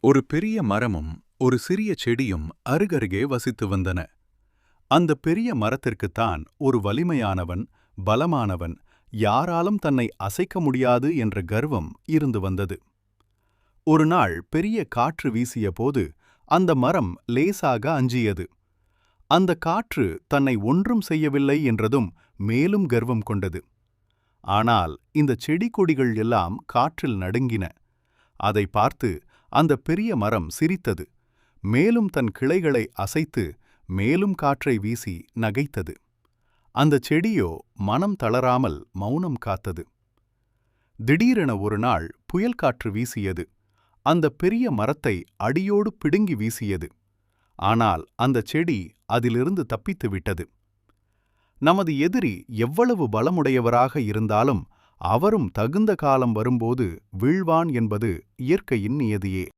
ஒரு பெரிய மரமும் ஒரு சிறிய செடியும் அருகருகே வசித்து வந்தன. அந்த பெரிய மரத்திற்குத்தான் ஒரு வலிமையானவன், பலமானவன், யாராலும் தன்னை அசைக்க முடியாது என்ற கர்வம் இருந்து வந்தது. ஒரு நாள் பெரிய காற்று வீசிய போது அந்த மரம் லேசாக அஞ்சியது. அந்த காற்று தன்னை ஒன்றும் செய்யவில்லை என்றதும் மேலும் கர்வம் கொண்டது. ஆனால் இந்த செடி கொடிகள் எல்லாம் காற்றில் நடுங்கின. அதை பார்த்து அந்த பெரிய மரம் சிரித்தது. மேலும் தன் கிளைகளை அசைத்து மேலும் காற்றை வீசி நகைத்தது. அந்த செடியோ மனம் தளராமல் மௌனம் காத்தது. திடீரென ஒரு நாள் புயல் காற்று வீசியது. அந்த பெரிய மரத்தை அடியோடு பிடுங்கி வீசியது. ஆனால் அந்த செடி அதிலிருந்து தப்பித்து விட்டது. நமது எதிரி எவ்வளவு பலமுடையவராக இருந்தாலும் அவரும் தகுந்த காலம் வரும்போது வீழ்வான் என்பது இயற்கையின் நியதியே.